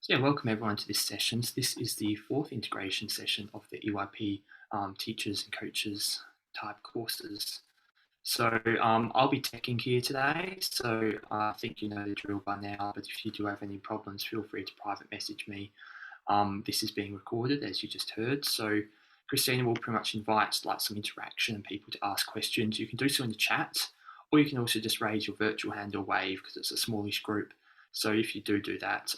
Yeah, welcome everyone to this session. So this is the fourth integration session of the EYP teachers and coaches type courses. So I'll be teching here today. So I think you know the drill by now, but if you do have any problems, feel free to private message me. This is being recorded, as you just heard. So Christina will pretty much invite like some interaction and people to ask questions. You can do so in the chat, or you can also just raise your virtual hand or wave because it's a smallish group. So if you do that,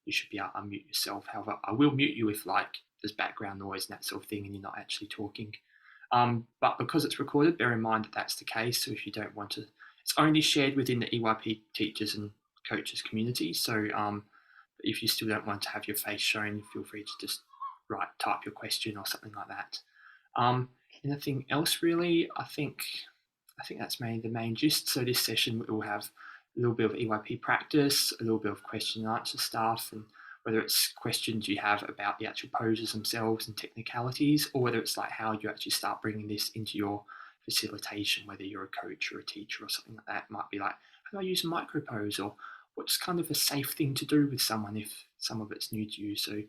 you should be able to unmute yourself. However, I will mute you if like there's background noise and that sort of thing and you're not actually talking. But because it's recorded, bear in mind that that's the case. So if you don't want to, it's only shared within the EYP teachers and coaches community. So if you still don't want to have your face shown, feel free to just type your question or something like that. Anything else really? I think that's mainly the main gist. So this session we'll have a little bit of EYP practice, a little bit of question and answer stuff, and whether it's questions you have about the actual poses themselves and technicalities, or whether it's like how you actually start bringing this into your facilitation, whether you're a coach or a teacher or something like that. It might be like, how do I use a micro pose, or what's kind of a safe thing to do with someone if some of it's new to you. So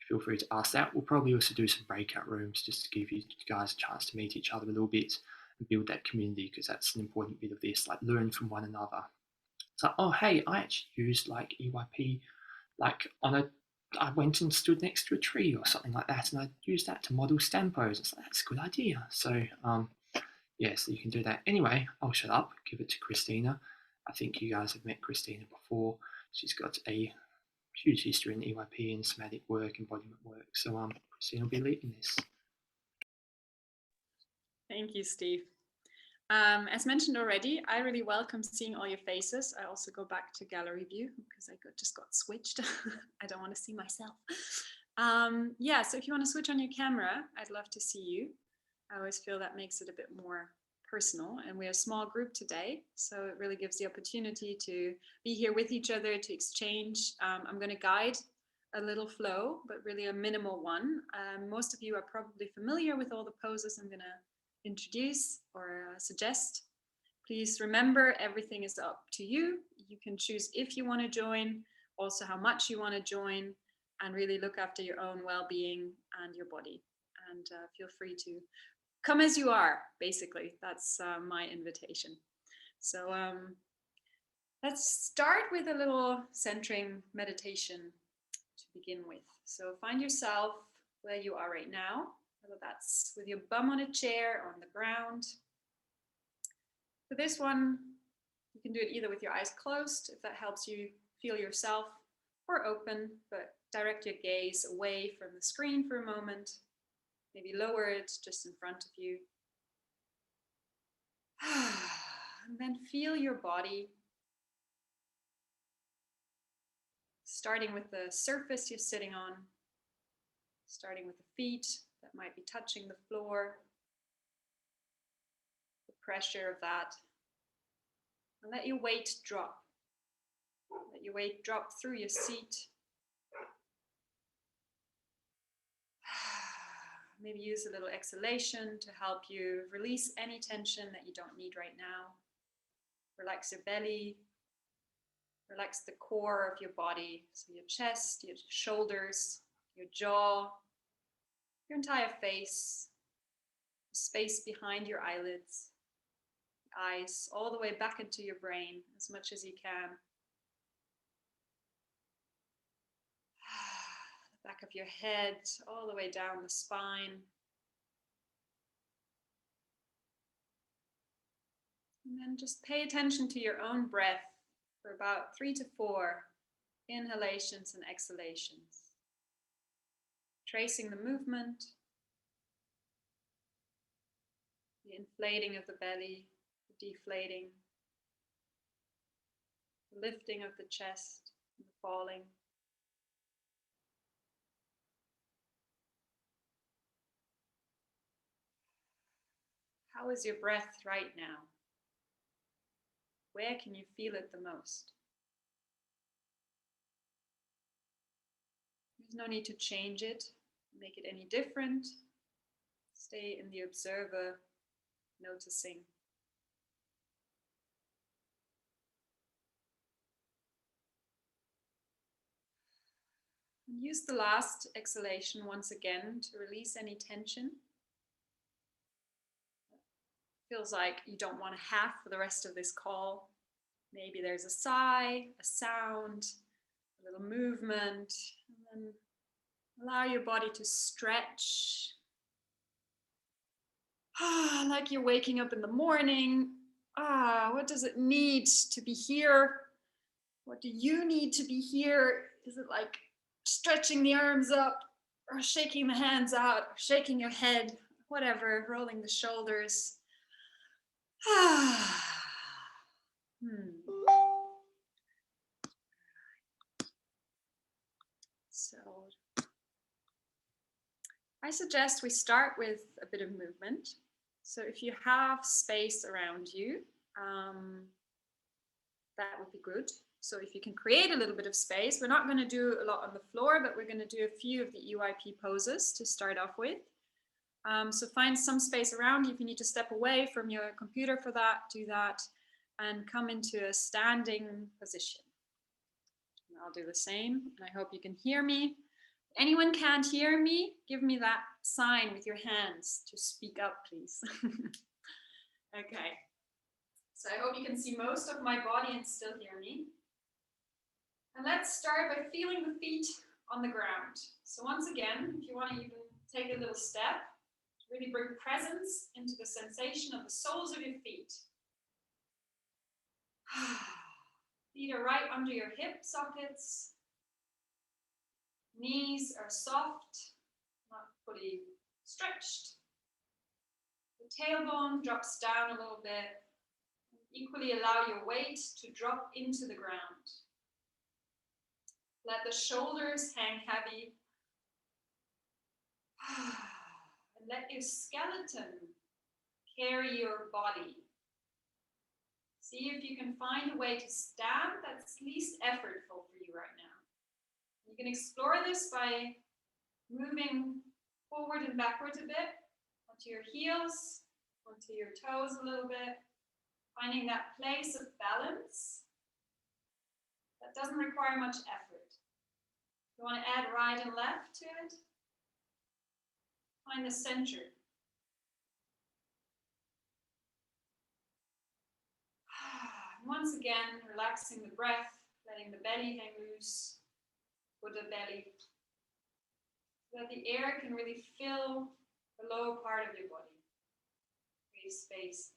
feel free to ask that. We'll probably also do some breakout rooms just to give you guys a chance to meet each other a little bit and build that community, because that's an important bit of this, like learn from one another. So, oh, hey, I actually used like EYP, like I went and stood next to a tree or something like that, and I used that to model stand pose. It's like, that's a good idea. So, yeah, so you can do that. Anyway, I'll shut up, give it to Christina. I think you guys have met Christina before. She's got a huge history in EYP and somatic work, embodiment work. So, Christina will be leading this. Thank you, Steve. As mentioned already, I really welcome seeing all your faces. I also go back to gallery view because I just got switched. I don't want to see myself. Yeah, so if you want to switch on your camera, I'd love to see you. I always feel that makes it a bit more personal, and we're a small group today, so it really gives the opportunity to be here with each other, to exchange. I'm going to guide a little flow, but really a minimal one. Most of you are probably familiar with all the poses I'm going to introduce or suggest. Please remember, everything is up to you. You can choose if you want to join, also how much you want to join, and really look after your own well-being and your body. And feel free to come as you are, basically. That's my invitation. So let's start with a little centering meditation to begin with. So find yourself where you are right now, whether that's with your bum on a chair or on the ground. For this one, you can do it either with your eyes closed, if that helps you feel yourself, or open, but direct your gaze away from the screen for a moment. Maybe lower it just in front of you. And then feel your body, starting with the surface you're sitting on, starting with the feet that might be touching the floor, the pressure of that. And let your weight drop. Let your weight drop through your seat. Maybe use a little exhalation to help you release any tension that you don't need right now. Relax your belly. Relax the core of your body. So your chest, your shoulders, your jaw, your entire face, space behind your eyelids, eyes all the way back into your brain as much as you can. The back of your head all the way down the spine. And then just pay attention to your own breath for about 3 to 4 inhalations and exhalations. Tracing the movement, the inflating of the belly, the deflating, the lifting of the chest, and the falling. How is your breath right now? Where can you feel it the most? There's no need to change it, make it any different. Stay in the observer, noticing. And use the last exhalation once again to release any tension. Feels like you don't want to have for the rest of this call. Maybe there's a sigh, a sound, a little movement, and then allow your body to stretch. Like you're waking up in the morning. What does it need to be here? What do you need to be here? Is it like stretching the arms up, or shaking the hands out, or shaking your head, whatever, rolling the shoulders? So I suggest we start with a bit of movement. So if you have space around you, that would be good. So if you can create a little bit of space, we're not going to do a lot on the floor, but we're going to do a few of the EYP poses to start off with. So find some space around you. If you need to step away from your computer for that, do that, and come into a standing position. And I'll do the same, and I hope you can hear me. If anyone can't hear me, give me that sign with your hands to speak up, please. Okay. So I hope you can see most of my body and still hear me. And let's start by feeling the feet on the ground. So once again, if you want to even take a little step, really bring presence into the sensation of the soles of your feet. Feet are right under your hip sockets. Knees are soft, not fully stretched. The tailbone drops down a little bit. Equally allow your weight to drop into the ground. Let the shoulders hang heavy. And let your skeleton carry your body. See if you can find a way to stand that's least effortful for you right now. You can explore this by moving forward and backwards a bit, onto your heels, onto your toes a little bit, finding that place of balance that doesn't require much effort. If you want to add right and left to it, find the center. Once again, relaxing the breath, letting the belly hang loose, Buddha belly, so that the air can really fill the lower part of your body. Create space.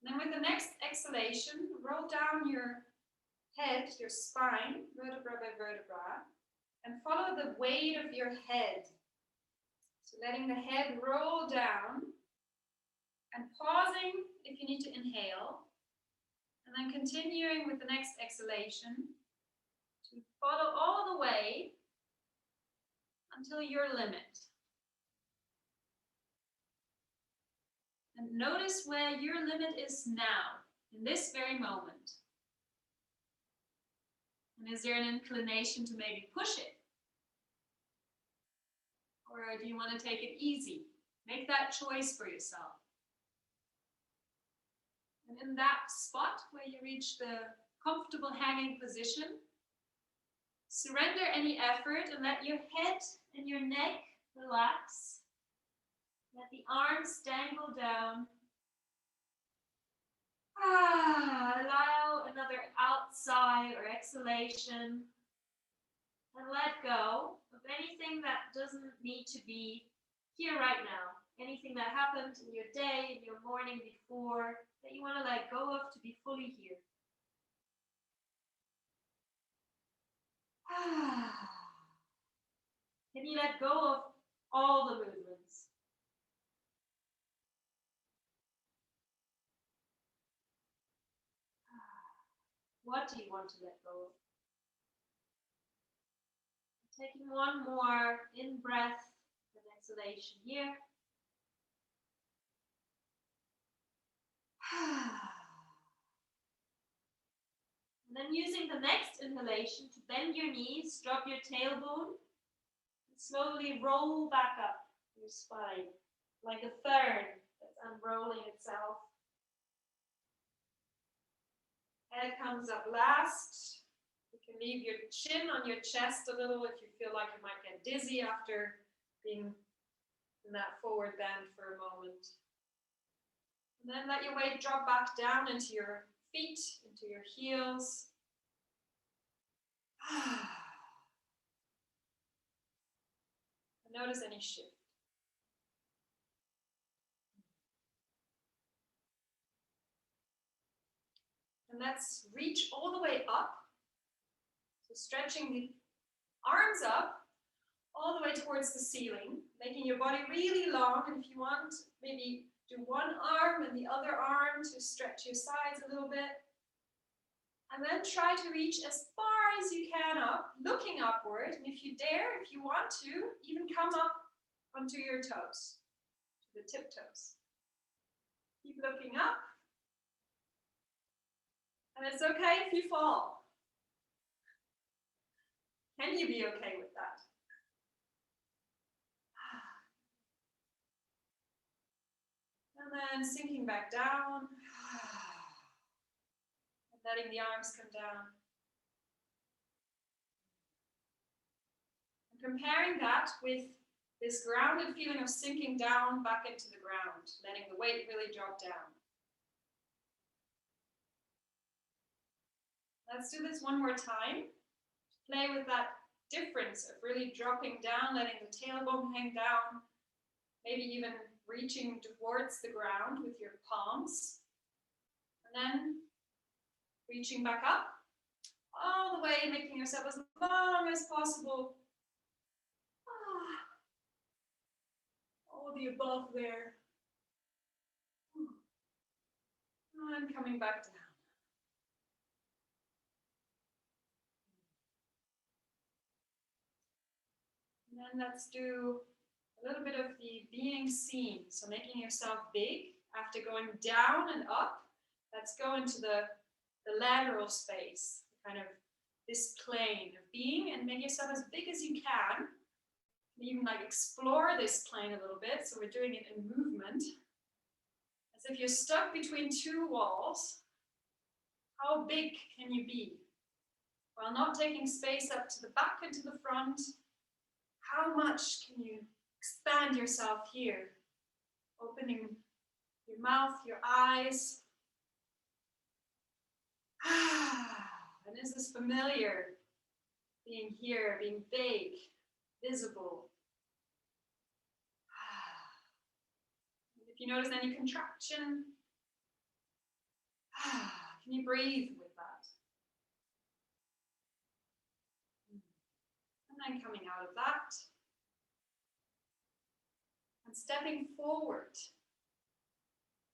And then with the next exhalation, roll down your head, your spine, vertebra by vertebra, and follow the weight of your head. So letting the head roll down and pausing if you need to inhale, and then continuing with the next exhalation to follow all the way until your limit. And notice where your limit is now, in this very moment. And is there an inclination to maybe push it? Or do you want to take it easy? Make that choice for yourself. And in that spot where you reach the comfortable hanging position, surrender any effort and let your head and your neck relax. Let the arms dangle down. Allow another outside or exhalation. And let go of anything that doesn't need to be here right now. Anything that happened in your day, in your morning before, that you want to let go of to be fully here. Can you let go of all the movements? What do you want to let go of? Taking one more in-breath and exhalation here. And then using the next inhalation to bend your knees, drop your tailbone, and slowly roll back up your spine, like a fern that's unrolling itself. Head comes up last. You can leave your chin on your chest a little if you feel like you might get dizzy after being in that forward bend for a moment. And then let your weight drop back down into your feet, into your heels. And notice any shift. And let's reach all the way up. So stretching the arms up all the way towards the ceiling, making your body really long. And if you want, maybe do one arm and the other arm to stretch your sides a little bit. And then try to reach as far as you can up, looking upward. And if you dare, if you want to, even come up onto your toes, to the tiptoes. Keep looking up. And it's okay if you fall. Can you be okay with that? And then sinking back down. And letting the arms come down. And comparing that with this grounded feeling of sinking down back into the ground, letting the weight really drop down. Let's do this one more time. Play with that difference of really dropping down, letting the tailbone hang down, maybe even reaching towards the ground with your palms. And then reaching back up, all the way, making yourself as long as possible. All the above there. And coming back down. And then let's do a little bit of the being seen. So making yourself big after going down and up. Let's go into the lateral space, kind of this plane of being, and make yourself as big as you can. Even like explore this plane a little bit. So we're doing it in movement. As if you're stuck between two walls. How big can you be? While not taking space up to the back and to the front, how much can you expand yourself here? Opening your mouth, your eyes. And is this familiar? Being here, being big, visible. If you notice any contraction, can you breathe with that? And then coming out of that. And stepping forward.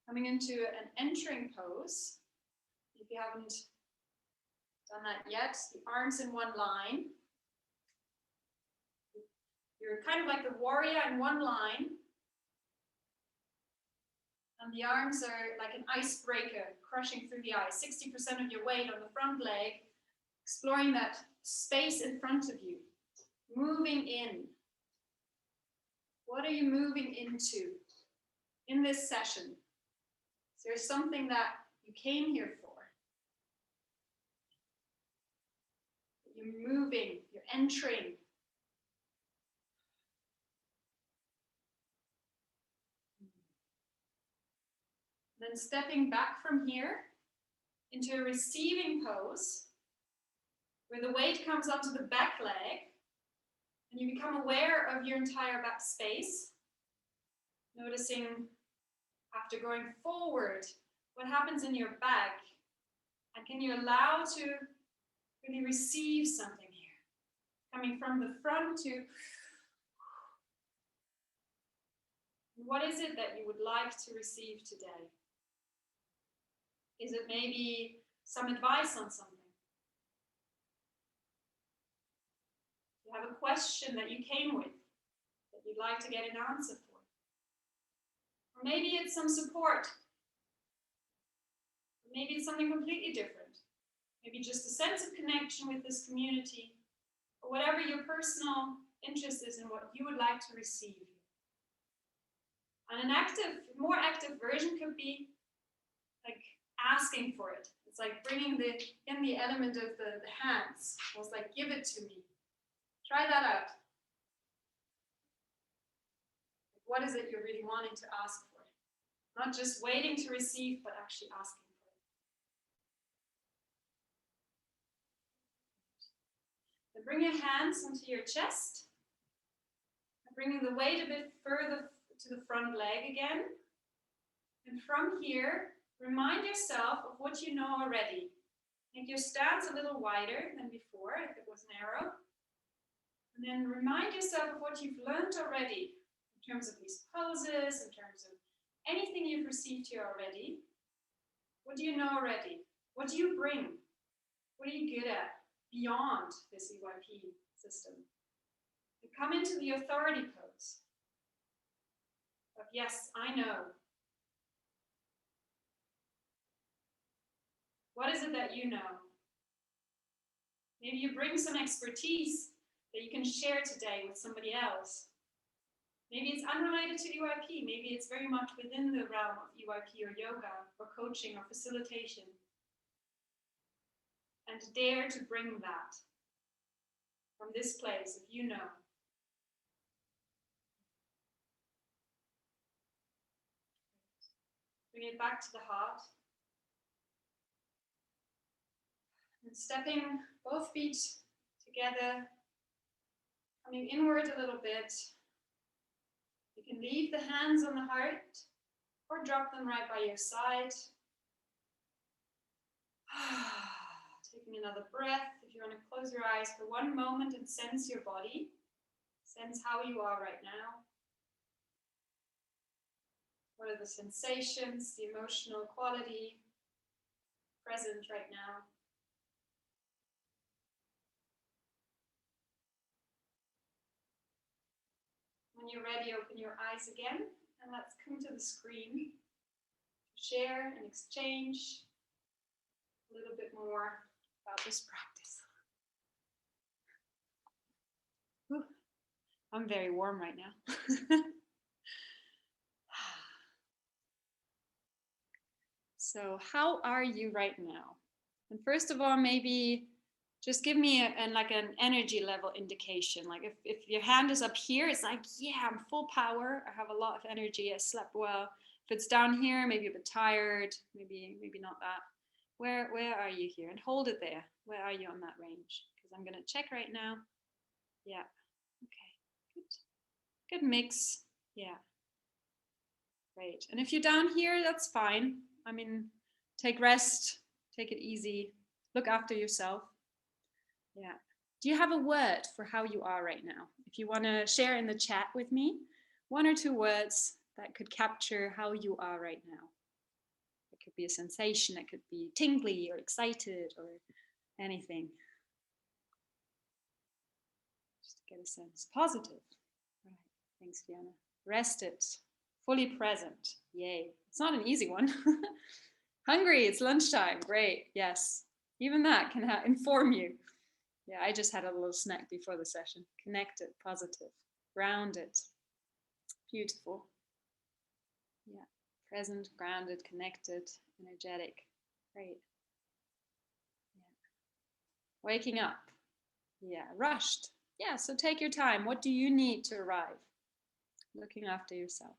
Coming into an entering pose. If you haven't done that yet, the arms in one line. You're kind of like the warrior in one line. And the arms are like an icebreaker, crushing through the ice. 60% of your weight on the front leg, exploring that space in front of you. Moving in. What are you moving into in this session? Is there something that you came here for? You're moving, you're entering. Then stepping back from here into a receiving pose where the weight comes onto the back leg and you become aware of your entire back space, noticing after going forward what happens in your back, and can you allow to really receive something here, coming from the front to what is it that you would like to receive today? Is it maybe some advice on something? You have a question that you came with that you'd like to get an answer for. Or maybe it's some support. Or maybe it's something completely different. Maybe just a sense of connection with this community, or whatever your personal interest is in what you would like to receive. And an active, more active version could be like asking for it. It's like bringing in the element of the hands. Almost like, give it to me. Try that out. What is it you're really wanting to ask for? Not just waiting to receive, but actually asking for it. Then bring your hands onto your chest. Bringing the weight a bit further to the front leg again. And from here, remind yourself of what you know already. Make your stance a little wider than before, if it was narrow. And then remind yourself of what you've learned already in terms of these poses, in terms of anything you've received here already. What do you know already? What do you bring? What are you good at beyond this EYP system? And come into the authority pose of, yes, I know. What is it that you know? Maybe you bring some expertise that you can share today with somebody else. Maybe it's unrelated to EYP. Maybe it's very much within the realm of EYP or yoga or coaching or facilitation. And dare to bring that from this place of you know. Bring it back to the heart. And stepping both feet together, coming inward a little bit. You can leave the hands on the heart or drop them right by your side. Taking another breath. If you want to close your eyes for one moment and sense your body, sense how you are right now. What are the sensations, the emotional quality present right now? When you're ready, open your eyes again, and let's come to the screen. Share and exchange a little bit more about this practice. Whew. I'm very warm right now. So how are you right now? And first of all, maybe just give me an energy level indication. Like if your hand is up here, it's like, yeah, I'm full power. I have a lot of energy. I slept well. If it's down here, maybe a bit tired, maybe not that. Where are you here? And hold it there. Where are you on that range? Because I'm going to check right now. Yeah. Okay. Good mix. Yeah. Great. And if you're down here, that's fine. I mean, take rest, take it easy, look after yourself. Yeah. Do you have a word for how you are right now? If you want to share in the chat with me, 1 or 2 words that could capture how you are right now. It could be a sensation, it could be tingly or excited or anything. Just to get a sense. Positive. Right. Thanks, Fiona. Rested. Fully present. Yay. It's not an easy one. Hungry. It's lunchtime. Great. Yes. Even that can inform you. Yeah, I just had a little snack before the session. Connected. Positive. Grounded. Beautiful. Yeah. Present, grounded, connected, energetic. Great. Yeah. Waking up. Yeah. Rushed. Yeah. So take your time. What do you need to arrive? Looking after yourself.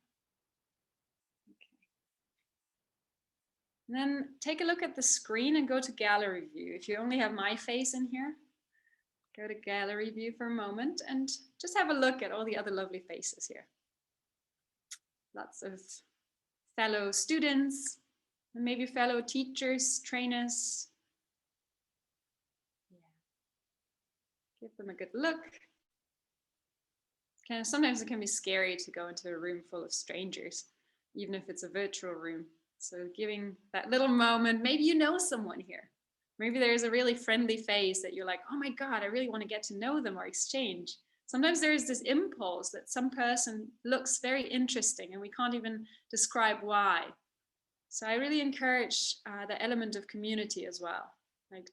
And then take a look at the screen and go to gallery view. If you only have my face in here, go to gallery view for a moment and just have a look at all the other lovely faces here. Lots of fellow students, and maybe fellow teachers, trainers. Yeah. Give them a good look. Sometimes it can be scary to go into a room full of strangers, even if it's a virtual room. So giving that little moment, maybe you know someone here. Maybe there's a really friendly face that you're like, oh my God, I really want to get to know them or exchange. Sometimes there is this impulse that some person looks very interesting and we can't even describe why. So I really encourage the element of community as well. Like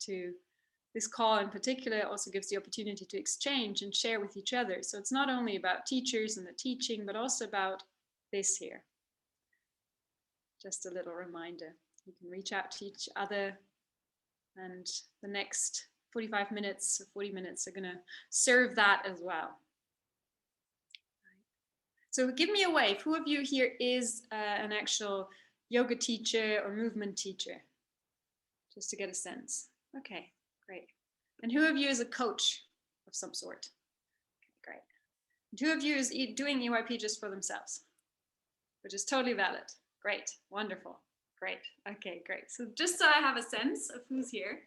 this call in particular also gives the opportunity to exchange and share with each other. So it's not only about teachers and the teaching, but also about this here. Just a little reminder. You can reach out to each other And the next 45 minutes, 40 minutes are going to serve that as well. So give me a wave. Who of you here is an actual yoga teacher or movement teacher? Just to get a sense. Okay, great. And who of you is a coach of some sort? Okay, great. And who of you is doing EYP just for themselves? Which is totally valid. Great, wonderful, great. Okay, great. So just so I have a sense of who's here,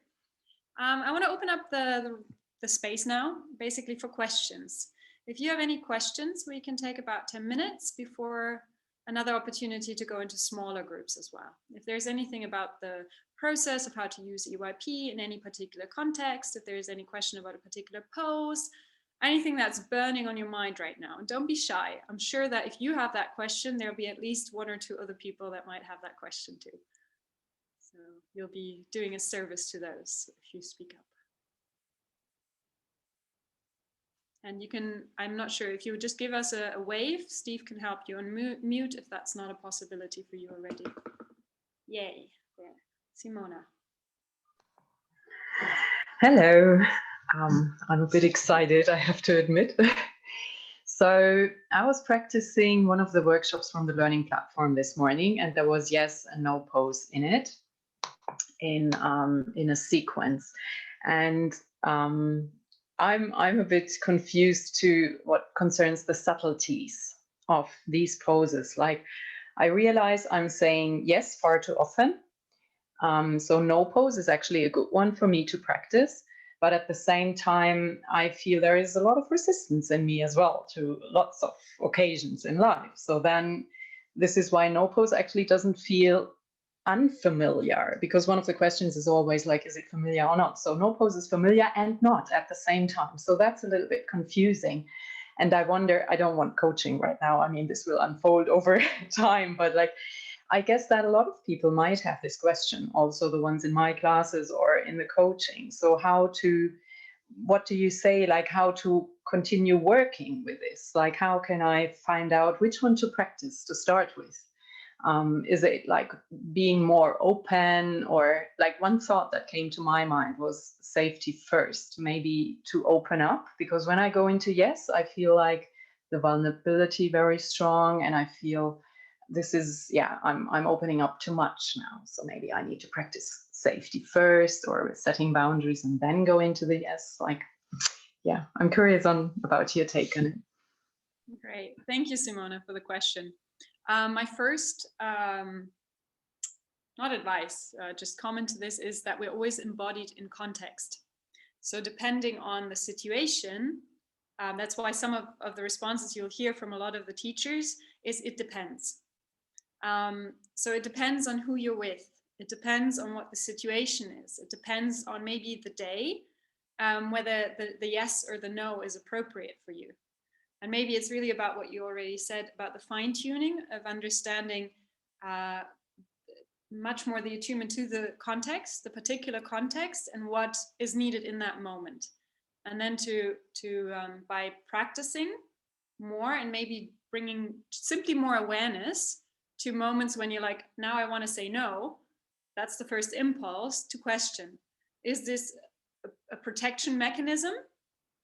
I want to open up the space now, basically for questions. If you have any questions, we can take about 10 minutes before another opportunity to go into smaller groups as well. If there's anything about the process of how to use EYP in any particular context, if there's any question about a particular pose, anything that's burning on your mind right now, and don't be shy. I'm sure that if you have that question, there'll be at least one or two other people that might have that question too. So you'll be doing a service to those if you speak up. And you can, I'm not sure, if you would just give us a wave, Steve can help you unmute if that's not a possibility for you already. Yay, there. Simona. Hello, I'm a bit excited, I have to admit. So I was practicing one of the workshops from the learning platform this morning, and there was yes and no pose in it, in a sequence. And I'm a bit confused to what concerns the subtleties of these poses. Like, I realize I'm saying yes far too often. So no pose is actually a good one for me to practice. But at the same time, I feel there is a lot of resistance in me as well to lots of occasions in life. So then this is why no pose actually doesn't feel unfamiliar, because one of the questions is always like, is it familiar or not? So no pose is familiar and not at the same time. So that's a little bit confusing. And I wonder, I don't want coaching right now. I mean, this will unfold over time, but like, I guess that a lot of people might have this question, also the ones in my classes or in the coaching. So what do you say, like how to continue working with this? Like, how can I find out which one to practice to start with? Is it like being more open, or like one thought that came to my mind was safety first, maybe to open up, because when I go into yes, I feel like the vulnerability very strong, and I feel this is, yeah, I'm opening up too much now. So maybe I need to practice safety first, or setting boundaries and then go into the yes. Like, yeah, I'm curious about your take on it. Great. Thank you, Simona, for the question. My first, not advice, just comment to this is that we're always embodied in context. So depending on the situation, that's why some of the responses you'll hear from a lot of the teachers is it depends. So it depends on who you're with. It depends on what the situation is. It depends on maybe the day, whether the yes or the no is appropriate for you. And maybe it's really about what you already said about the fine-tuning of understanding much more the attunement to the context, the particular context, and what is needed in that moment. And then by practicing more and maybe bringing simply more awareness to moments when you're like, now I want to say no, that's the first impulse to question. Is this a protection mechanism?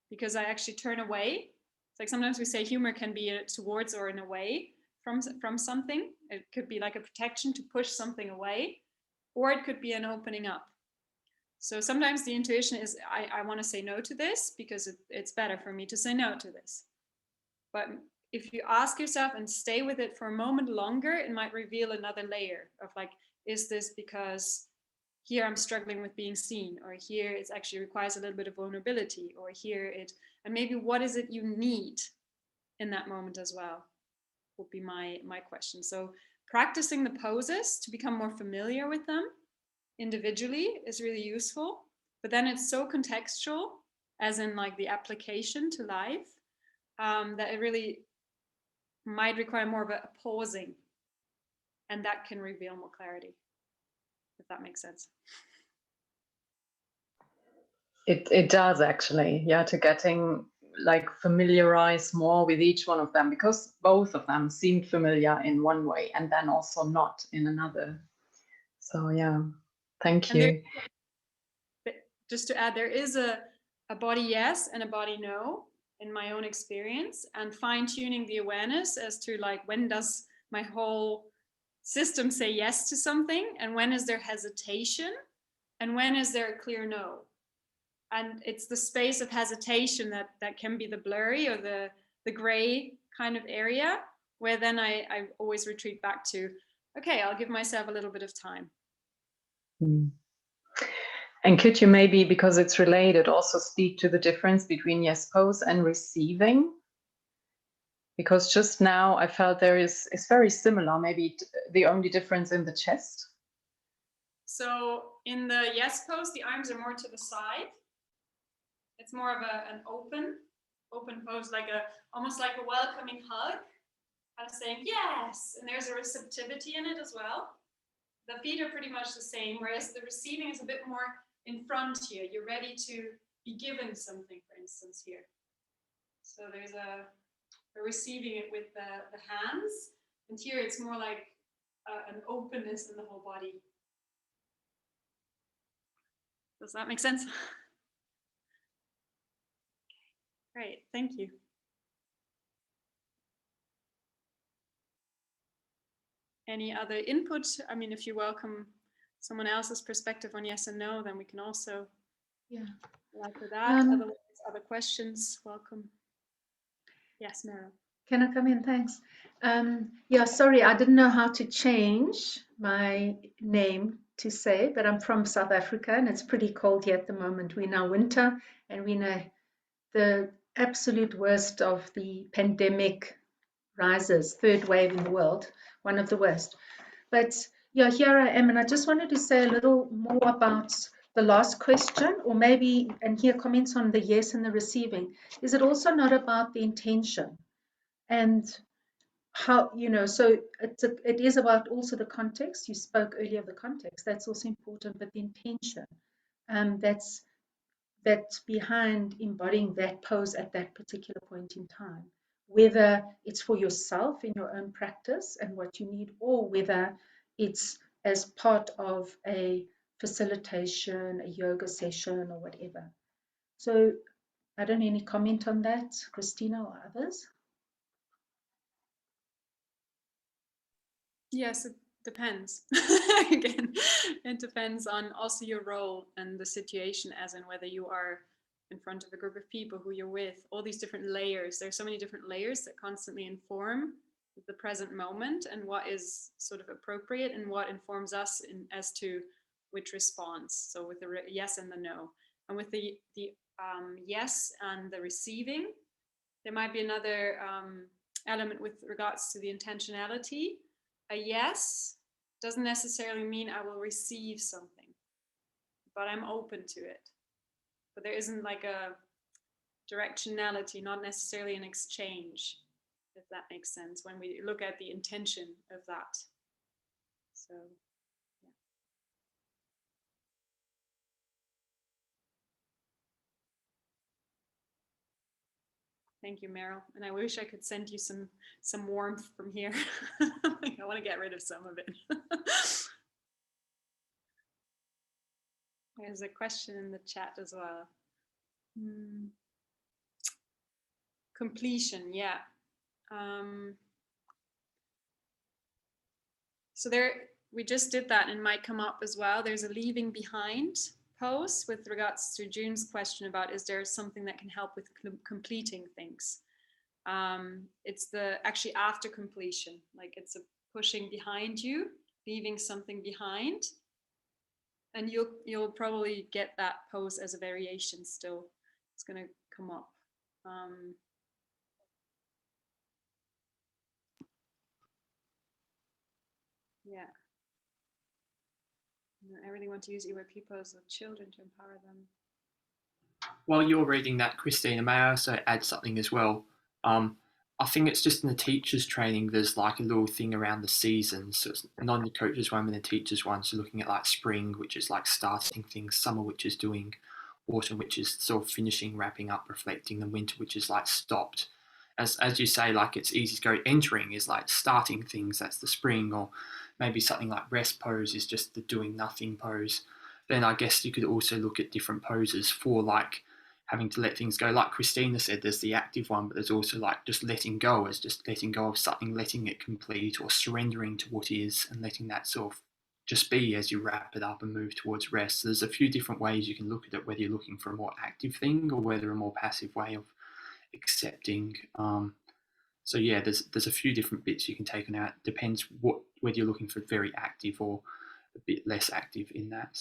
Because I actually turn away. It's like sometimes we say humor can be towards or in a way from something. It could be like a protection to push something away, or it could be an opening up. So sometimes the intuition is, I want to say no to this because it's better for me to say no to this. But if you ask yourself and stay with it for a moment longer, it might reveal another layer of like, is this because here I'm struggling with being seen, or here it actually requires a little bit of vulnerability, or here and maybe what is it you need in that moment as well, would be my question. So practicing the poses to become more familiar with them individually is really useful, but then it's so contextual, as in like the application to life, that it really might require more of a pausing, and that can reveal more clarity, if that makes sense. It does actually, yeah, to getting like familiarize more with each one of them, because both of them seemed familiar in one way and then also not in another. So yeah, thank you. just to add, there is a body yes and a body no in my own experience, and fine-tuning the awareness as to like, when does my whole system say yes to something, and when is there hesitation, and when is there a clear no. And it's the space of hesitation that can be the blurry or the gray kind of area, where then I always retreat back to, okay, I'll give myself a little bit of time. And could you maybe, because it's related, also speak to the difference between yes pose and receiving? Because just now I felt it's very similar, maybe the only difference in the chest. So in the yes pose, the arms are more to the side. It's more of an open pose, like almost like a welcoming hug, kind of saying yes, and there's a receptivity in it as well. The feet are pretty much the same, whereas the receiving is a bit more in front here. You're ready to be given something, for instance, here. So there's a receiving it with the hands, and here it's more like an openness in the whole body. Does that make sense? Great, thank you. Any other input? I mean, if you welcome someone else's perspective on yes and no, then we can also like for that. Otherwise, other questions, welcome. Yes, Meryl. Can I come in? Thanks. Yeah, sorry, I didn't know how to change my name to say, but I'm from South Africa and it's pretty cold here at the moment. We're now winter and we're in the absolute worst of the pandemic rises, third wave in the world, one of the worst. But yeah, here I am, and I just wanted to say a little more about the last question, or maybe, and hear comments on the yes and the receiving. Is it also not about the intention? And how, so it is about also the context. You spoke earlier of the context, that's also important, but the intention, that's behind embodying that pose at that particular point in time, whether it's for yourself in your own practice and what you need, or whether it's as part of a facilitation, a yoga session, or whatever. So I don't know, any comment on that, Christina or others? Yes, it depends. Again, it depends on also your role and the situation, as in whether you are in front of a group of people, who you're with, all these different layers. There's so many different layers that constantly inform the present moment and what is sort of appropriate and what informs us as to which response. So with the yes and the no, and with the yes and the receiving, there might be another element with regards to the intentionality. A yes doesn't necessarily mean I will receive something, but I'm open to it. But there isn't like a directionality, not necessarily an exchange, if that makes sense, when we look at the intention of that. So, yeah. Thank you, Meryl. And I wish I could send you some warmth from here. I want to get rid of some of it. There's a question in the chat as well. Completion, yeah. So there, we just did that and might come up as well. There's a leaving behind pose with regards to June's question about, is there something that can help with completing things? It's actually after completion, like it's a pushing behind you, leaving something behind. And you'll probably get that pose as a variation still. It's going to come up. Yeah. I really want to use EYP pose with children to empower them. While you're reading that, Christina, may I also add something as well? I think it's just in the teachers training, there's like a little thing around the seasons. So it's not in the coaches one, but the teachers one. So looking at like spring, which is like starting things, summer, which is doing, autumn, which is sort of finishing, wrapping up, reflecting, and winter, which is like stopped. As you say, like it's easy to go. Entering is like starting things, that's the spring, or maybe something like rest pose is just the doing nothing pose. then I guess you could also look at different poses for like having to let things go. Like Christina said, there's the active one, but there's also like just letting go as just letting go of something, letting it complete, or surrendering to what is and letting that sort of just be as you wrap it up and move towards rest. So there's a few different ways you can look at it, whether you're looking for a more active thing or whether a more passive way of accepting. So yeah, there's a few different bits you can take on out. Depends whether you're looking for very active or a bit less active in that.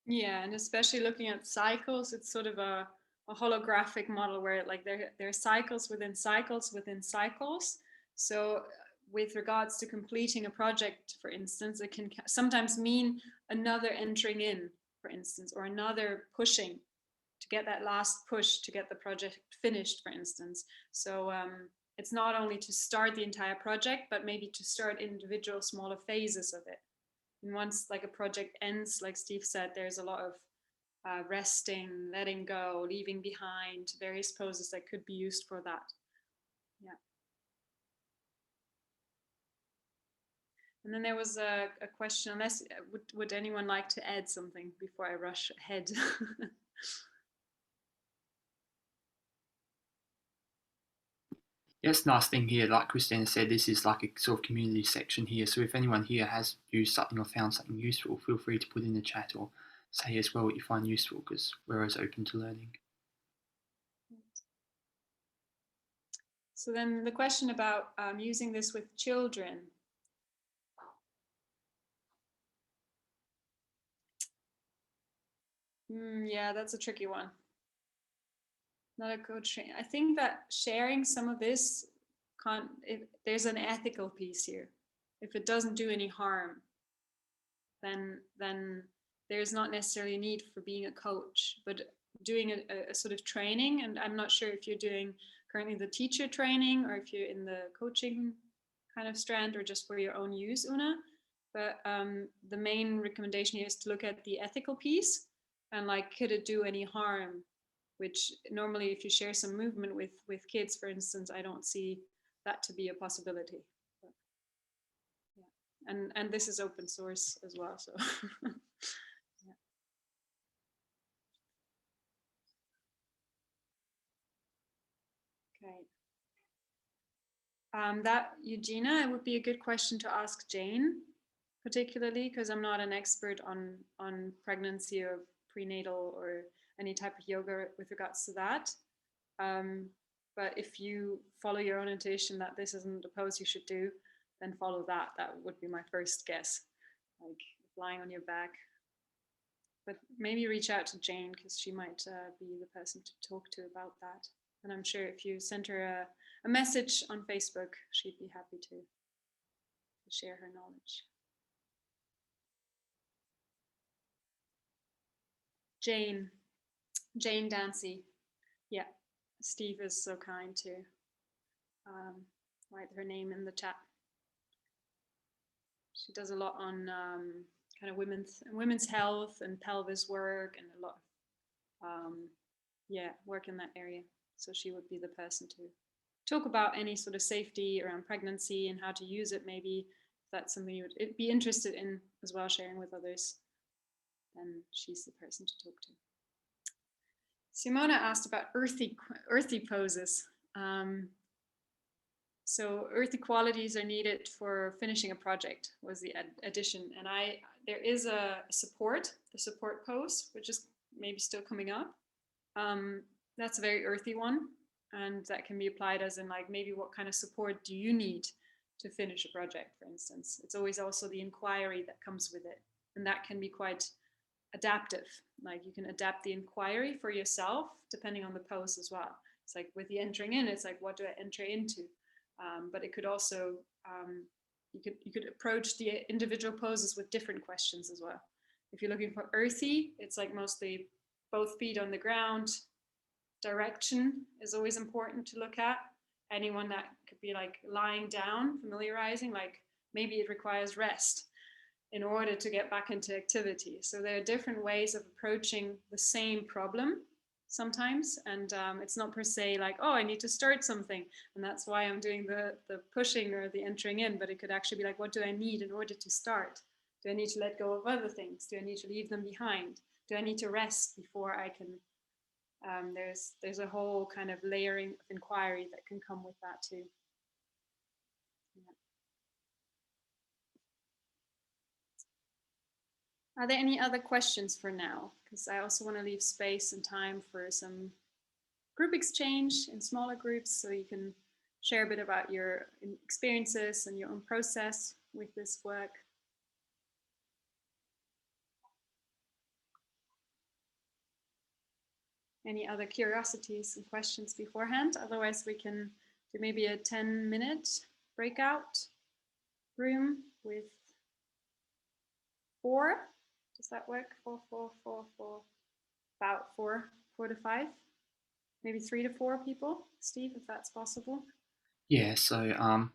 Yeah, and especially looking at cycles, it's sort of a holographic model where like there are cycles within cycles within cycles. So with regards to completing a project, for instance, it can sometimes mean another entering in, for instance, or another pushing to get that last push to get the project finished, for instance. So it's not only to start the entire project, but maybe to start individual smaller phases of it. And once like a project ends, like Steve said, there's a lot of resting, letting go, leaving behind, various poses that could be used for that. Yeah. And then there was a question, unless would anyone like to add something before I rush ahead? Yes, nice thing here, like Christina said, this is like a sort of community section here. So if anyone here has used something or found something useful, feel free to put in the chat or say as well what you find useful, because we're always open to learning. So then the question about using this with children. Yeah, that's a tricky one. Not a good train. I think that sharing some of this, there's an ethical piece here. If it doesn't do any harm, then there's not necessarily a need for being a coach, but doing a sort of training. And I'm not sure if you're doing currently the teacher training or if you're in the coaching kind of strand or just for your own use, Una. But the main recommendation here is to look at the ethical piece and like, could it do any harm? Which normally if you share some movement with kids, for instance, I don't see that to be a possibility. But, yeah. And this is open source as well, so. Yeah. Okay. That, Eugenia, it would be a good question to ask Jane, particularly because I'm not an expert on pregnancy or prenatal or any type of yoga with regards to that. But if you follow your own intuition that this isn't a pose you should do, then follow that. That would be my first guess, like lying on your back. But maybe reach out to Jane because she might be the person to talk to about that. And I'm sure if you send her a message on Facebook, she'd be happy to share her knowledge. Jane Dancy. Yeah, Steve is so kind to write her name in the chat. She does a lot on kind of women's health and pelvis work and a lot of work in that area. So she would be the person to talk about any sort of safety around pregnancy and how to use it. Maybe if that's something you would be interested in as well, sharing with others, then she's the person to talk to. Simona asked about earthy poses. So earthy qualities are needed for finishing a project was the addition. And there is the support pose, which is maybe still coming up. That's a very earthy one. And that can be applied as in like, maybe what kind of support do you need to finish a project, for instance. It's always also the inquiry that comes with it. And that can be quite adaptive. Like you can adapt the inquiry for yourself, depending on the pose as well. It's like with the entering in, it's like, what do I enter into? But it could also, you could approach the individual poses with different questions as well. If you're looking for earthy, it's like mostly both feet on the ground. Direction is always important to look at. Anyone that could be like lying down, familiarizing, like maybe it requires rest in order to get back into activity. So there are different ways of approaching the same problem sometimes. And it's not per se like, oh, I need to start something. And that's why I'm doing the pushing or the entering in, but it could actually be like, what do I need in order to start? Do I need to let go of other things? Do I need to leave them behind? Do I need to rest before I can? There's a whole kind of layering of inquiry that can come with that too. Yeah. Are there any other questions for now? Because I also want to leave space and time for some group exchange in smaller groups, so you can share a bit about your experiences and your own process with this work. Any other curiosities and questions beforehand? Otherwise, we can do maybe a 10-minute breakout room with 4. Does that work? 4, about 4 to 5, maybe 3 to 4 people. Steve, if that's possible. Yeah. So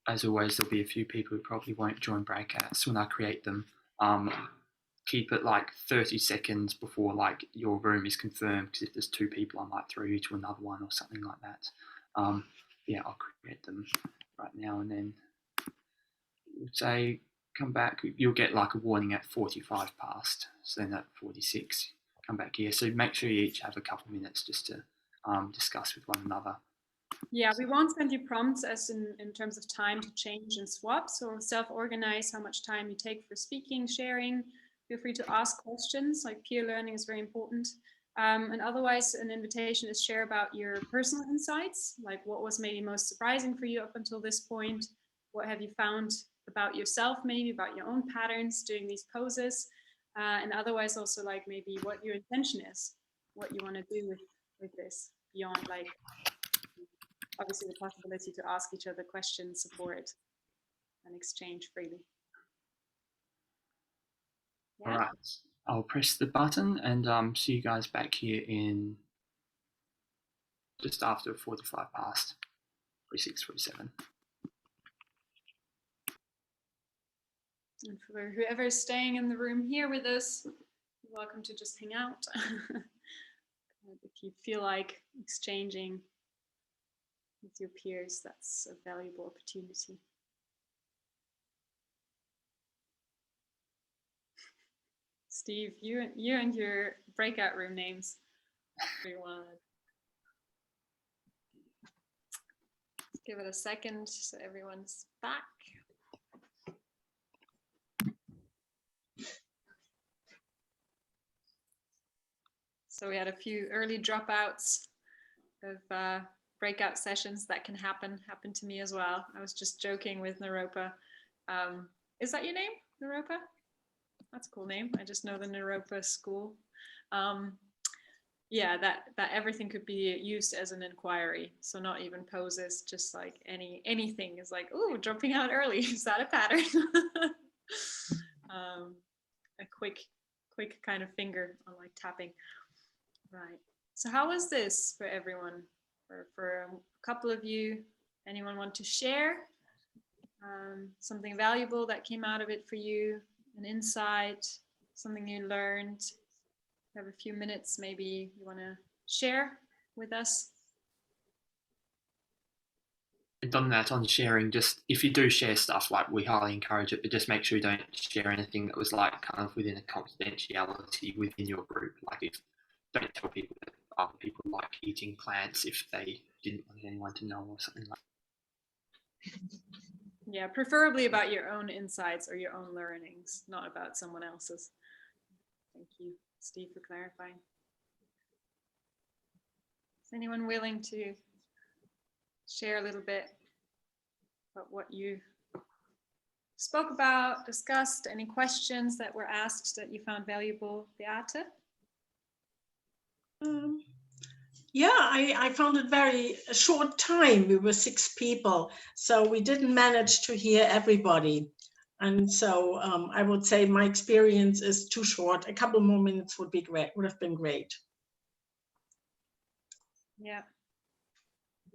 as always, there'll be a few people who probably won't join breakouts when I create them. Keep it like 30 seconds before like your room is confirmed, because if there's 2 people, I might throw you to another one or something like that. Yeah, I'll create them right now, and then we'll say come back. You'll get like a warning at 45 past, so then at 46 come back here. So make sure you each have a couple minutes just to discuss with one another. Yeah, we won't send you prompts as in terms of time to change and swap, so self-organize how much time you take for speaking, sharing. Feel free to ask questions, like peer learning is very important. And otherwise, an invitation is share about your personal insights, like what was maybe most surprising for you up until this point. What have you found about yourself, maybe about your own patterns doing these poses. And otherwise also like maybe what your intention is, what you want to do with this beyond like, obviously the possibility to ask each other questions, support, and exchange freely. Yeah. All right, I'll press the button and see you guys back here in just after 45 past, 46, 47. And for whoever is staying in the room here with us, you're welcome to just hang out. If you feel like exchanging with your peers, that's a valuable opportunity. Steve, you and your breakout room names. Everyone. Let's give it a second so everyone's back. So we had a few early dropouts of breakout sessions that can happen to me as well. I was just joking with Naropa. Is that your name, Naropa? That's a cool name. I just know the Naropa school. Yeah, that everything could be used as an inquiry. So not even poses, just like anything is like, ooh, dropping out early. Is that a pattern? A quick kind of finger on like tapping. Right. So how was this for everyone? For a couple of you, anyone want to share something valuable that came out of it for you? An insight, something you learned? You have a few minutes, maybe you want to share with us. And on that, on sharing, just if you do share stuff, like we highly encourage it, but just make sure you don't share anything that was like kind of within a confidentiality within your group. Like if don't tell people that other people like eating plants if they didn't want anyone to know or something like that. Yeah, preferably about your own insights or your own learnings, not about someone else's. Thank you, Steve, for clarifying. Is anyone willing to share a little bit about what you spoke about, discussed, any questions that were asked that you found valuable, Beate? Yeah, I found it a short time. We were 6 people, so we didn't manage to hear everybody. And so I would say my experience is too short. A couple more minutes would be great, would have been great. Yeah.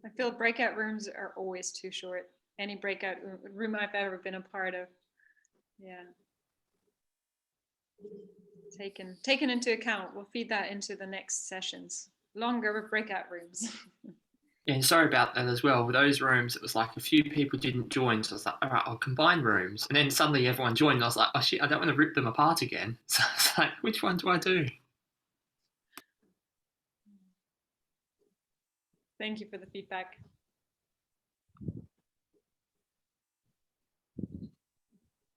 I feel breakout rooms are always too short. Any breakout room I've ever been a part of. Yeah. Taken into account. We'll feed that into the next sessions. Longer breakout rooms. Yeah, and sorry about that as well. With those rooms, it was like a few people didn't join, so I was like, all right, I'll combine rooms. And then suddenly everyone joined, and I was like, oh shit, I don't want to rip them apart again. So it's like, which one do I do? Thank you for the feedback.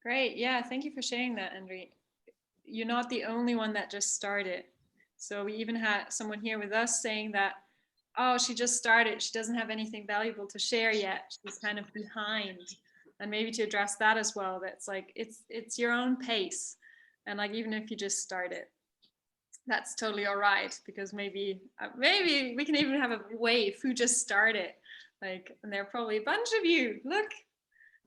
Great. Yeah, thank you for sharing that, Andre. You're not the only one that just started. So we even had someone here with us saying that, oh, she just started. She doesn't have anything valuable to share yet. She's kind of behind. And maybe to address that as well, that's like, it's your own pace. And like, even if you just started, that's totally all right, because maybe we can even have a wave who just started. Like, and there are probably a bunch of you. Look,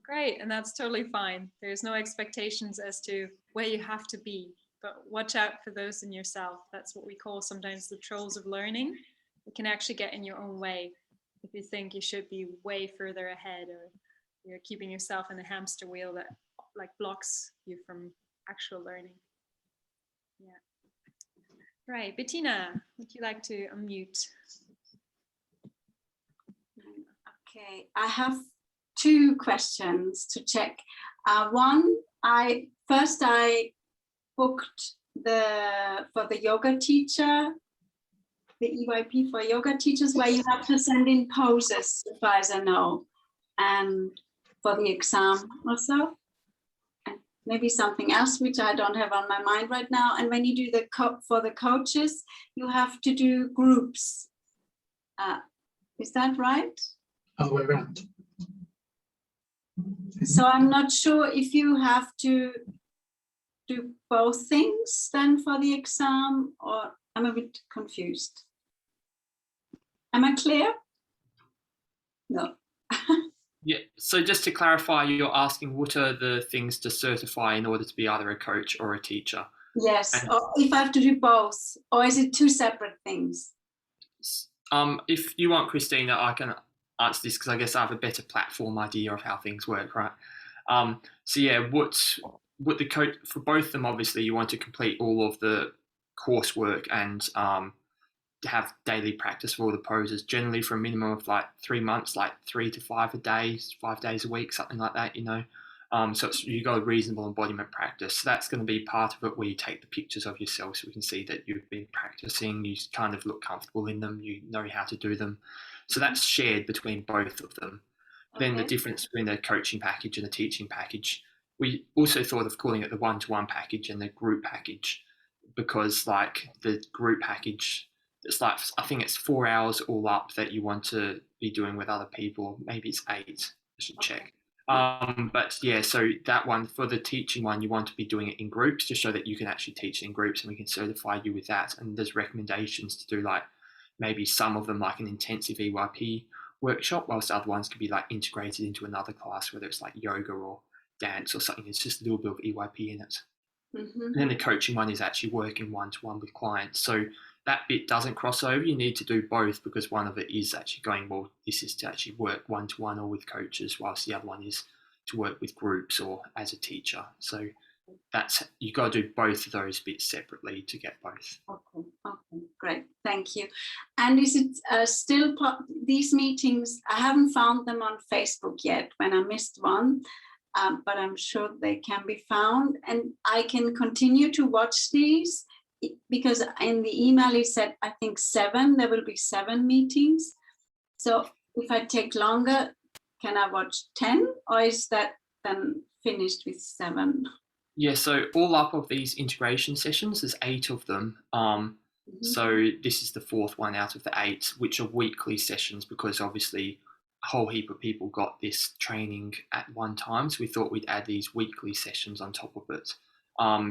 great, and that's totally fine. There's no expectations as to where you have to be, but watch out for those in yourself. That's what we call sometimes the trolls of learning. It can actually get in your own way if you think you should be way further ahead, or you're keeping yourself in a hamster wheel that like blocks you from actual learning. Yeah. Right, Bettina, would you like to unmute? Okay, I have two questions to check. One, I booked for the yoga teacher, the EYP for yoga teachers, where you have to send in poses, as far as I know, and for the exam also. And maybe something else which I don't have on my mind right now. And when you do for the coaches, you have to do groups. Is that right? Other way around. So I'm not sure if you have to do both things then for the exam, or I'm a bit confused. Am I clear? No. Yeah, so just to clarify, you're asking what are the things to certify in order to be either a coach or a teacher? Yes, or if I have to do both, or is it two separate things? If you want, Christina, I can answer this because I guess I have a better platform idea of how things work, right? So yeah, what the coach, for both of them, obviously you want to complete all of the coursework and have daily practice for all the poses, generally for a minimum of like 3 months, like 3 to 5 a day, 5 days a week, something like that, you know. So you got a reasonable embodiment practice. So that's going to be part of it, where you take the pictures of yourself so we can see that you've been practicing, you kind of look comfortable in them, you know how to do them. So that's shared between both of them. Okay. Then the difference between the coaching package and the teaching package, we also thought of calling it the one-to-one package and the group package, because like the group package, it's like, I think it's 4 hours all up that you want to be doing with other people. Maybe it's 8, I should check. But yeah, so that one, for the teaching one, you want to be doing it in groups to show that you can actually teach in groups, and we can certify you with that. And there's recommendations to do like maybe some of them like an intensive EYP workshop, whilst other ones could be like integrated into another class, whether it's like yoga or dance or something. It's just a little bit of EYP in it. Mm-hmm. And then the coaching one is actually working one-to-one with clients. So that bit doesn't cross over. You need to do both, because one of it is actually going, well, this is to actually work one-to-one or with coaches, whilst the other one is to work with groups or as a teacher. So that's, you got to do both of those bits separately to get both. Okay, great, thank you. And is it still these meetings? I haven't found them on Facebook yet when I missed one, but I'm sure they can be found, and I can continue to watch these, because in the email it said, I think 7, there will be 7 meetings. So if I take longer, can I watch 10, or is that then finished with 7? Yeah, so all up of these integration sessions, there's 8 of them. So this is the 4th one out of the 8, which are weekly sessions, because obviously a whole heap of people got this training at one time. So we thought we'd add these weekly sessions on top of it.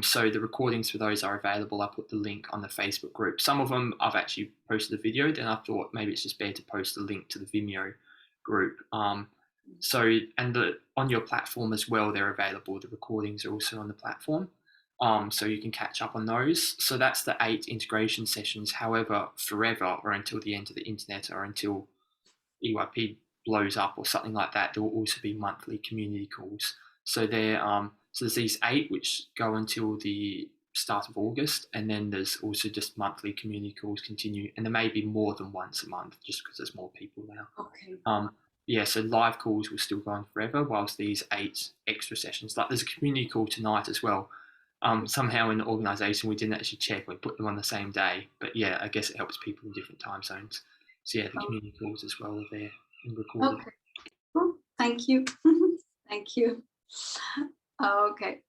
So the recordings for those are available. I put the link on the Facebook group. Some of them I've actually posted a video, then I thought maybe it's just better to post a link to the Vimeo group. So, and on your platform as well, they're available. The recordings are also on the platform. So you can catch up on those. So that's the 8 integration sessions. However, forever, or until the end of the internet, or until EYP blows up or something like that, there will also be monthly community calls. So they're so there's these 8 which go until the start of August, and then there's also just monthly community calls continue, and there may be more than once a month just because there's more people now. Okay. Yeah, so live calls will still go on forever, whilst these 8 extra sessions, like there's a community call tonight as well. Somehow in the organisation we didn't actually check, we put them on the same day, but yeah, I guess it helps people in different time zones. So yeah, the community calls as well are there and recorded. Okay. Well, thank you. Thank you. Okay.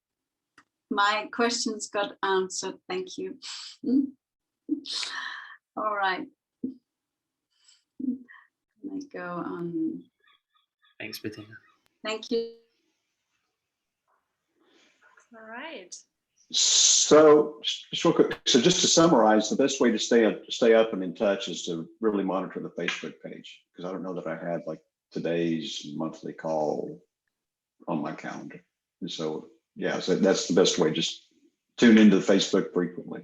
My questions got answered. Thank you. All right. Let me go on. Thanks, Bettina. Thank you. All right. So just real quick, so just to summarize, the best way to stay up and in touch is to really monitor the Facebook page, because I don't know that I had like today's monthly call on my calendar. And so yeah, so that's the best way. Just tune into Facebook frequently.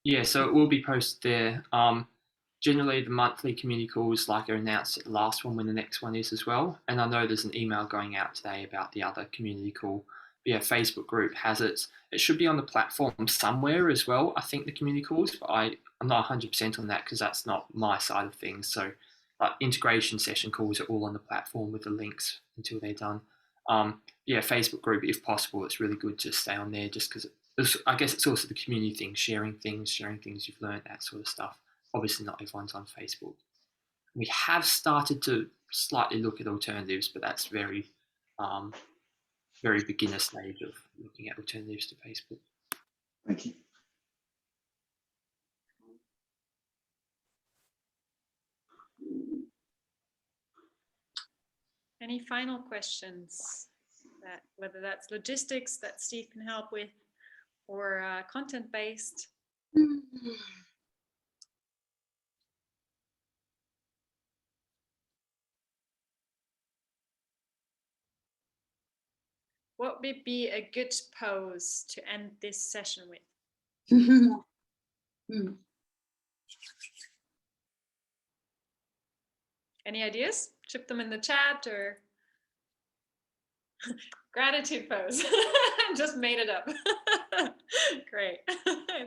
Yeah, so it will be posted there. Generally, the monthly community calls are announced at the last one when the next one is as well. And I know there's an email going out today about the other community call. But yeah, Facebook group has it. It should be on the platform somewhere as well, I think, the community calls, but I'm not 100% on that because that's not my side of things. So integration session calls are all on the platform with the links until they're done. Yeah, Facebook group, if possible, it's really good to stay on there just because I guess it's also the community thing, sharing things you've learned, that sort of stuff. Obviously, not everyone's on Facebook. We have started to slightly look at alternatives, but that's very, very beginner stage of looking at alternatives to Facebook. Thank you. Any final questions? Whether that's logistics that Steve can help with, or content-based. What would be a good pose to end this session with? Any ideas? Chip them in the chat or gratitude pose. Just made it up. Great.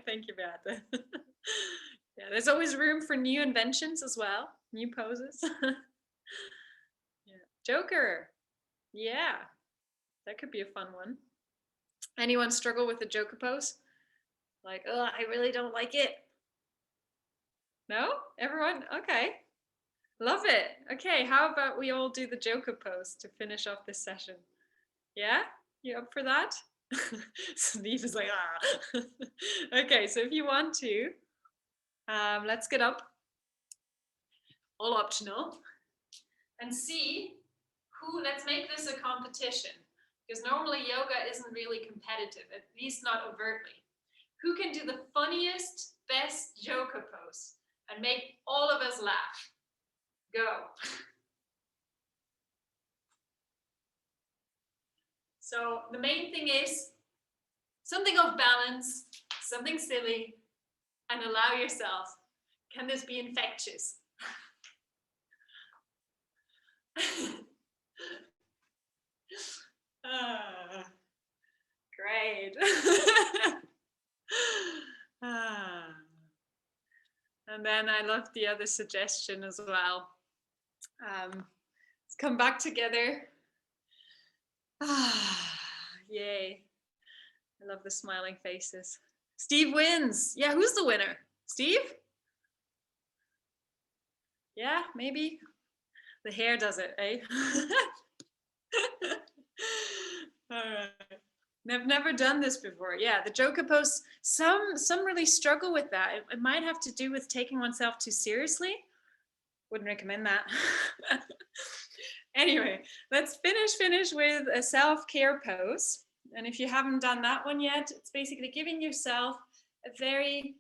Thank you, Beate. Yeah, there's always room for new inventions as well, new poses. Yeah. Joker. Yeah, that could be a fun one. Anyone struggle with the Joker pose? Like, oh, I really don't like it. No? Everyone? Okay. Love it. Okay, how about we all do the Joker pose to finish off this session? Yeah? You up for that? Steve is like, ah. Okay, so if you want to, let's get up, all optional, and see let's make this a competition, because normally yoga isn't really competitive, at least not overtly. Who can do the funniest, best Joker pose and make all of us laugh? Go. So the main thing is something off balance, something silly, and allow yourself. Can this be infectious? Great. And then I love the other suggestion as well. Let's come back together. Yay. I love the smiling faces. Steve wins. Yeah, who's the winner? Steve? Yeah, maybe. The hair does it, eh? All right. I've never done this before. Yeah, the Joker pose, some really struggle with that. It might have to do with taking oneself too seriously. Wouldn't recommend that. Anyway, let's finish with a self-care pose. And if you haven't done that one yet, it's basically giving yourself a very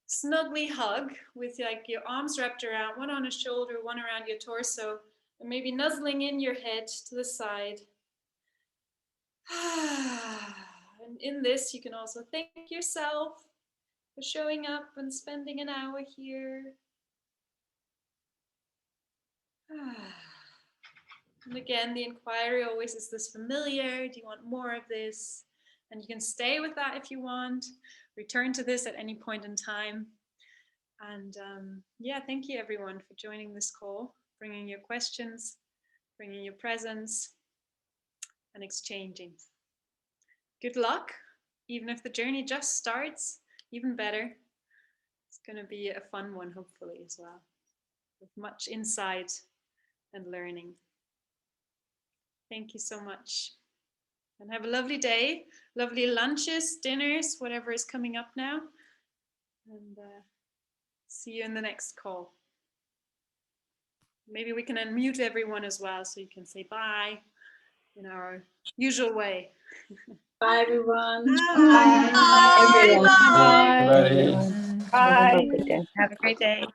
snugly hug with your arms wrapped around, one on a shoulder, one around your torso, and maybe nuzzling in your head to the side. And in this, you can also thank yourself for showing up and spending an hour here. And again, the inquiry always is this familiar? Do you want more of this? And you can stay with that if you want, return to this at any point in time. And yeah, thank you everyone for joining this call, bringing your questions, bringing your presence, and exchanging. Good luck, even if the journey just starts, even better. It's going to be a fun one, hopefully, as well, with much insight and learning. Thank you so much. And have a lovely day, lovely lunches, dinners, whatever is coming up now. And see you in the next call. Maybe we can unmute everyone as well, so you can say bye in our usual way. Bye, everyone. Bye. Bye, everyone. Bye. Bye. Bye. Have a lovely day. Have a great day.